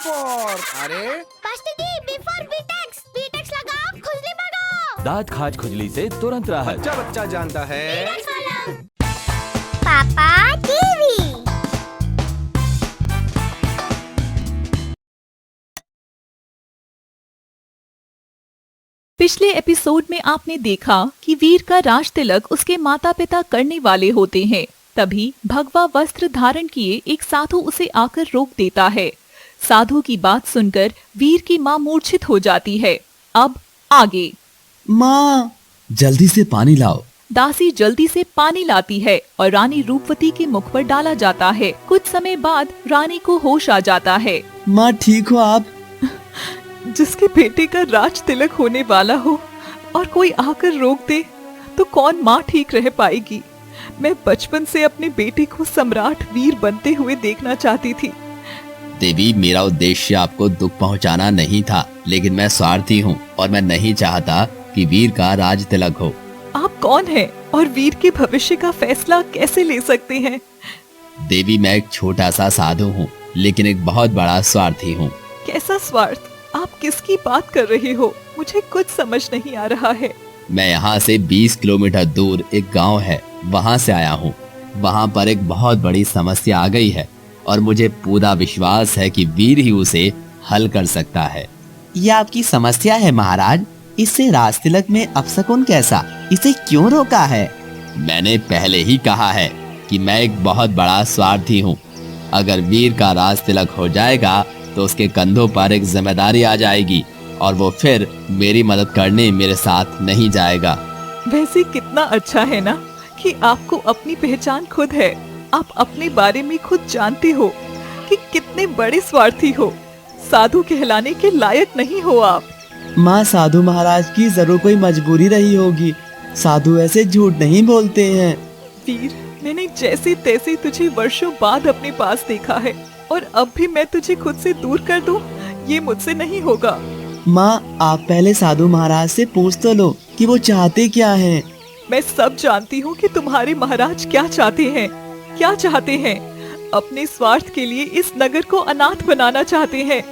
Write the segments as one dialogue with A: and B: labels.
A: For अरे
B: pastor ji, B for बीटेक्स। बीटेक्स लगाओ, खुजली भगाओ।
C: दांत खाज खुजली से तुरंत राहत।
A: बच्चा बच्चा जानता है।
B: पापा टीवी।
D: पिछले एपिसोड में आपने देखा कि वीर का राज तिलक उसके माता पिता करने वाले होते हैं। तभी भगवा वस्त्र धारण किए एक साधु उसे आकर रोक देता है। साधु की बात सुनकर वीर की माँ मूर्छित हो जाती है। अब आगे।
C: माँ, जल्दी से पानी लाओ।
D: दासी जल्दी से पानी लाती है और रानी रूपवती के मुख पर डाला जाता है। कुछ समय बाद रानी को होश आ जाता है।
C: माँ, ठीक हो आप?
D: जिसके बेटे का राज तिलक होने वाला हो और कोई आकर रोक दे तो कौन माँ ठीक रह पाएगी। मैं बचपन से अपने बेटे को सम्राट वीर बनते हुए देखना चाहती थी।
E: देवी, मेरा उद्देश्य आपको दुख पहुंचाना नहीं था, लेकिन मैं स्वार्थी हूँ और मैं नहीं चाहता कि वीर का राज तिलक हो।
D: आप कौन हैं और वीर के भविष्य का फैसला कैसे ले सकते हैं?
E: देवी, मैं एक छोटा सा साधु हूँ, लेकिन एक बहुत बड़ा स्वार्थी हूँ।
D: कैसा स्वार्थ? आप किसकी बात कर रहे हो? मुझे कुछ समझ नहीं आ रहा है।
E: मैं यहाँ से 20 किलोमीटर दूर एक गांव है, वहाँ से आया हूँ। वहाँ पर एक बहुत बड़ी समस्या आ गई है और मुझे पूरा विश्वास है कि वीर ही उसे हल कर सकता है।
F: यह आपकी समस्या है महाराज। इससे राज तिलक में अपशकुन कैसा? इसे क्यों रोका है?
E: मैंने पहले ही कहा है कि मैं एक बहुत बड़ा स्वार्थी हूँ। अगर वीर का राज तिलक हो जाएगा तो उसके कंधों पर एक जिम्मेदारी आ जाएगी और वो फिर मेरी मदद करने मेरे साथ नहीं जाएगा।
D: वैसे कितना अच्छा है ना कि आपको अपनी पहचान खुद है। आप अपने बारे में खुद जानते हो कि कितने बड़े स्वार्थी हो। साधु कहलाने के लायक नहीं हो आप।
F: माँ, साधु महाराज की जरूर कोई मजबूरी रही होगी। साधु ऐसे झूठ नहीं बोलते हैं।
D: वीर, मैंने जैसे तैसे तुझे वर्षों बाद अपने पास देखा है और अब भी मैं तुझे खुद से दूर कर दूं, ये मुझसे नहीं होगा।
F: माँ, आप पहले साधु महाराज से पूछ तो लो कि वो चाहते क्या हैं।
D: मैं सब जानती हूँ कि तुम्हारे महाराज क्या चाहते हैं। क्या चाहते हैं? अपने स्वार्थ के लिए इस नगर को अनाथ बनाना चाहते हैं।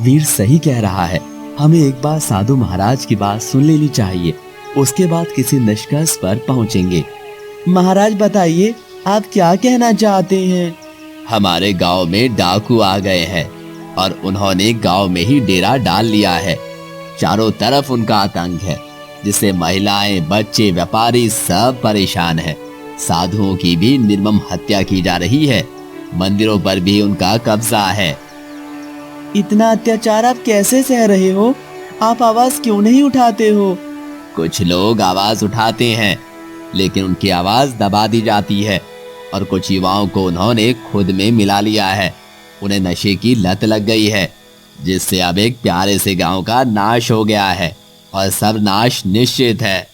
F: वीर सही कह रहा है। हमें एक बार साधु महाराज की बात सुन लेनी चाहिए, उसके बाद किसी निष्कर्ष पर पहुँचेंगे। महाराज बताइए, आप क्या कहना चाहते हैं?
E: हमारे गांव में डाकू आ गए हैं और उन्होंने गांव में ही डेरा डाल लिया है। चारों तरफ उनका आतंक है, जिससे महिलाएं, बच्चे, व्यापारी सब परेशान हैं। साधुओं की भी निर्मम हत्या की जा रही है। मंदिरों पर भी उनका कब्जा है।
F: इतना अत्याचार आप कैसे सह रहे हो? आप आवाज क्यों नहीं उठाते हो?
E: कुछ लोग आवाज उठाते हैं, लेकिन उनकी आवाज दबा दी जाती है और कुछ युवाओं को उन्होंने खुद में मिला लिया है। उन्हें नशे की लत लग गई है, जिससे अब एक प्यारे से गांव का नाश हो गया है और सब नाश निश्चित है।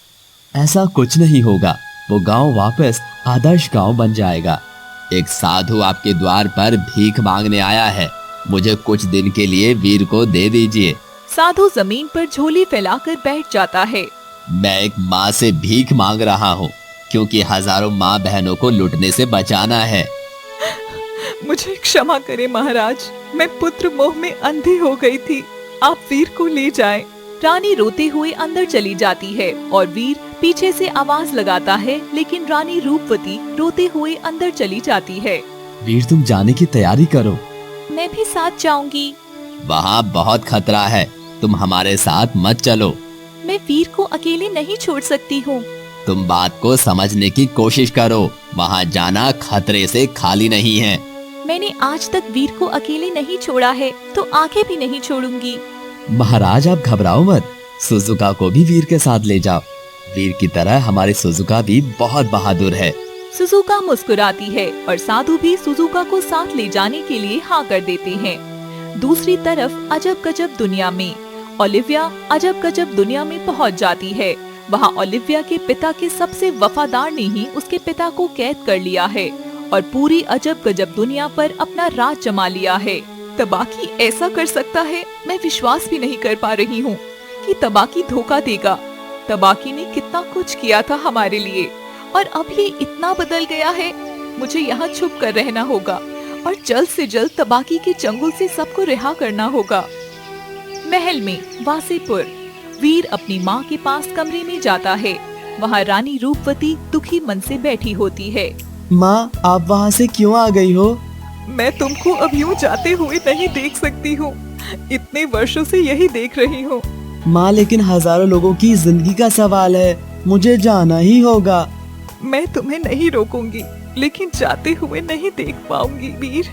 F: ऐसा कुछ नहीं होगा। वो गांव वापस आदर्श गांव बन जाएगा।
E: एक साधु आपके द्वार पर भीख मांगने आया है। मुझे कुछ दिन के लिए वीर को दे दीजिए।
D: साधु जमीन पर झोली फैलाकर बैठ जाता है।
E: मैं एक माँ से भीख मांग रहा हूँ, क्योंकि हजारों माँ बहनों को लुटने से बचाना है।
D: मुझे क्षमा करें महाराज, मैं पुत्र मोह में अंधी हो गई थी। आप वीर को ले जाएं। रानी रोते हुए अंदर चली जाती है और वीर पीछे से आवाज लगाता है, लेकिन रानी रूपवती रोते हुए अंदर चली जाती है।
F: वीर, तुम जाने की तैयारी करो।
D: मैं भी साथ जाऊंगी।
E: वहाँ बहुत खतरा है, तुम हमारे साथ मत चलो।
D: मैं वीर को अकेले नहीं छोड़ सकती हूँ।
E: तुम बात को समझने की कोशिश करो। वहाँ जाना खतरे से खाली नहीं है।
D: मैंने आज तक वीर को अकेले नहीं छोड़ा है, तो आगे भी नहीं छोड़ूंगी।
F: महाराज, आप घबराओ मत। सुजुका को भी वीर के साथ ले जाओ। वीर की तरह हमारी सुजुका भी बहुत बहादुर है।
D: सुजुका मुस्कुराती है और साधु भी सुजुका को साथ ले जाने के लिए हाँ कर देते हैं। दूसरी तरफ अजब गजब दुनिया में ओलिविया अजब गजब दुनिया में पहुंच जाती है। वहां ओलिविया के पिता के सबसे वफादार ने ही उसके पिता को कैद कर लिया है और पूरी अजब गजब दुनिया पर अपना राज जमा लिया है। तबाकी ऐसा कर सकता है? मैं विश्वास भी नहीं कर पा रही हूँ कि तबाकी धोखा देगा। तबाकी ने कितना कुछ किया था हमारे लिए और अब ये इतना बदल गया है। मुझे यहाँ छुप कर रहना होगा और जल्द से जल्द तबाकी के चंगुल से सबको रिहा करना होगा। महल में वासीपुर। वीर अपनी माँ के पास कमरे में जाता है। वहाँ रानी रूपवती दुखी मन से बैठी होती है।
F: माँ, आप वहाँ से क्यों आ गई हो?
D: मैं तुमको अब यूँ जाते हुए नहीं देख सकती हूँ। इतने वर्षों से यही देख रही हूँ।
F: माँ, लेकिन हजारों लोगों की जिंदगी का सवाल है, मुझे जाना ही होगा।
D: मैं तुम्हें नहीं रोकूंगी, लेकिन जाते हुए नहीं देख पाऊंगी वीर।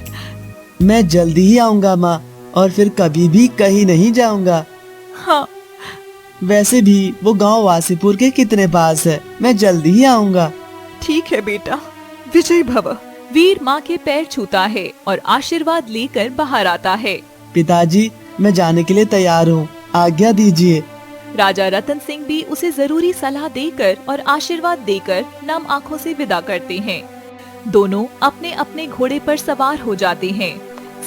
F: मैं जल्दी ही आऊँगा माँ, और फिर कभी भी कहीं नहीं जाऊँगा।
D: हाँ।
F: वैसे भी वो गांव वासीपुर के कितने पास है, मैं जल्दी ही आऊँगा।
D: ठीक है बेटा, विजय भव। वीर माँ के पैर छूता है और आशीर्वाद लेकर बाहर आता है।
F: पिताजी, मैं जाने के लिए तैयार हूँ, आज्ञा दीजिए।
D: राजा रतन सिंह भी उसे जरूरी सलाह देकर और आशीर्वाद देकर नम आंखों से विदा करते हैं। दोनों अपने अपने घोड़े पर सवार हो जाते हैं।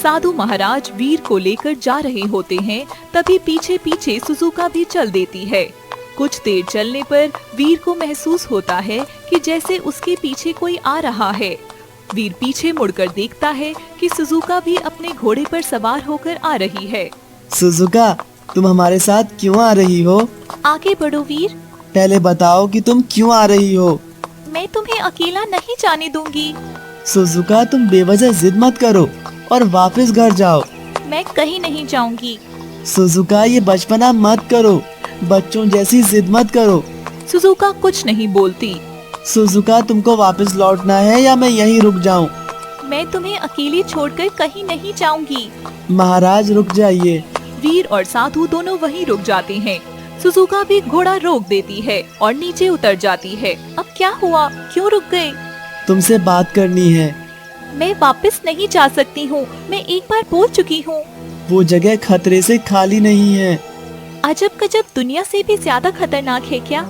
D: साधु महाराज वीर को लेकर जा रहे होते हैं, तभी पीछे पीछे सुजुका भी चल देती है। कुछ देर चलने पर वीर को महसूस होता है कि जैसे उसके पीछे कोई आ रहा है। वीर पीछे मुड़कर देखता है कि सुजुका भी अपने घोड़े पर सवार होकर आ रही है।
F: सुजुका, तुम हमारे साथ क्यों आ रही हो?
B: आगे बढ़ो वीर।
F: पहले बताओ कि तुम क्यों आ रही हो?
B: मैं तुम्हें अकेला नहीं जाने दूंगी।
F: सुजुका, तुम बेवजह जिद मत करो और वापस घर जाओ।
B: मैं कहीं नहीं जाऊंगी।
F: सुजुका, ये बचपना मत करो, बच्चों जैसी जिद मत करो।
D: सुजुका कुछ नहीं बोलती।
F: सुजुका, तुमको वापस लौटना है या मैं यहीं रुक जाऊं?
B: मैं तुम्हें अकेले छोड़कर कहीं नहीं जाऊंगी।
F: महाराज, रुक जाइए।
D: वीर और साधु दोनों वहीं रुक जाते हैं। सुजुका भी घोड़ा रोक देती है और नीचे उतर जाती है।
B: अब क्या हुआ, क्यों रुक गए?
F: तुमसे बात करनी है।
B: मैं वापस नहीं जा सकती हूँ, मैं एक बार बोल चुकी हूँ।
F: वो जगह खतरे से खाली नहीं है।
B: अजब गजब दुनिया से भी ज्यादा खतरनाक है क्या?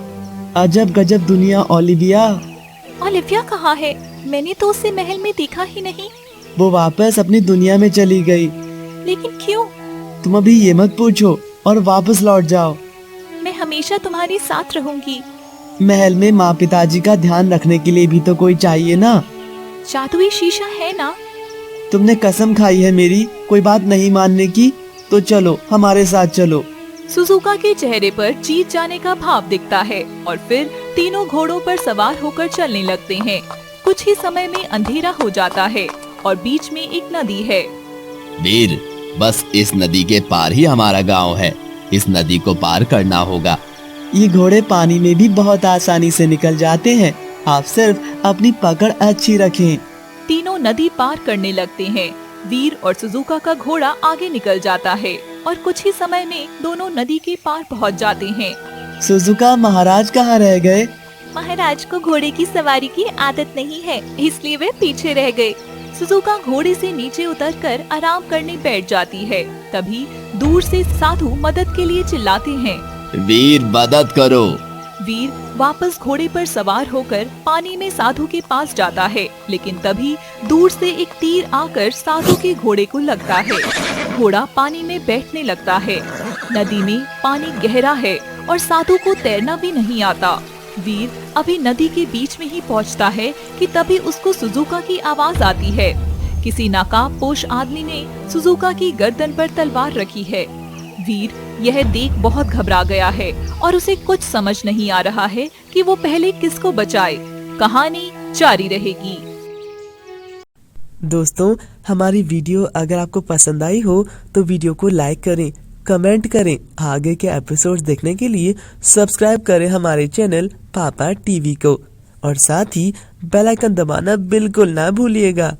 F: अजब गजब दुनिया। ओलिविया,
B: ओलिविया कहाँ है? मैंने तो उसे महल में देखा ही नहीं।
F: वो वापस अपनी दुनिया में चली गई।
B: लेकिन क्यों?
F: तुम अभी ये मत पूछो और वापस लौट जाओ।
B: मैं हमेशा तुम्हारे साथ रहूंगी।
F: महल में माँ पिताजी का ध्यान रखने के लिए भी तो कोई चाहिए ना।
B: जादुई शीशा है ना?
F: तुमने कसम खाई है मेरी कोई बात नहीं मानने की, तो चलो हमारे साथ चलो।
D: सुजुका के चेहरे पर जीत जाने का भाव दिखता है और फिर तीनों घोड़ों पर सवार होकर चलने लगते हैं। कुछ ही समय में अंधेरा हो जाता है और बीच में एक नदी है।
E: वीर, बस इस नदी के पार ही हमारा गांव है। इस नदी को पार करना होगा।
F: ये घोड़े पानी में भी बहुत आसानी से निकल जाते हैं, आप सिर्फ अपनी पकड़ अच्छी रखें।
D: तीनों नदी पार करने लगते हैं। वीर और सुजुका का घोड़ा आगे निकल जाता है और कुछ ही समय में दोनों नदी के पार पहुंच जाते हैं।
F: सुजुका, महाराज कहाँ रह गए?
B: महाराज को घोड़े की सवारी की आदत नहीं है, इसलिए वे पीछे रह गए।
D: सुजुका घोड़े से नीचे उतरकर आराम करने बैठ जाती है। तभी दूर से साधु मदद के लिए चिल्लाते हैं।
E: वीर, मदद करो।
D: वीर वापस घोड़े पर सवार होकर पानी में साधु के पास जाता है, लेकिन तभी दूर से एक तीर आकर साधु के घोड़े को लगता है। घोड़ा पानी में बैठने लगता है। नदी में पानी गहरा है और साधु को तैरना भी नहीं आता। वीर अभी नदी के बीच में ही पहुंचता है कि तभी उसको सुजुका की आवाज आती है। किसी नकाबपोश आदमी ने सुजुका की गर्दन पर तलवार रखी है। वीर यह देख बहुत घबरा गया है और उसे कुछ समझ नहीं आ रहा है कि वो पहले किसको बचाए। कहानी जारी रहेगी।
F: दोस्तों, हमारी वीडियो अगर आपको पसंद आई हो तो वीडियो को लाइक करें, कमेंट करें। आगे के एपिसोड्स देखने के लिए सब्सक्राइब करें हमारे चैनल पापा टीवी को और साथ ही बेल आइकन दबाना बिल्कुल ना भूलिएगा।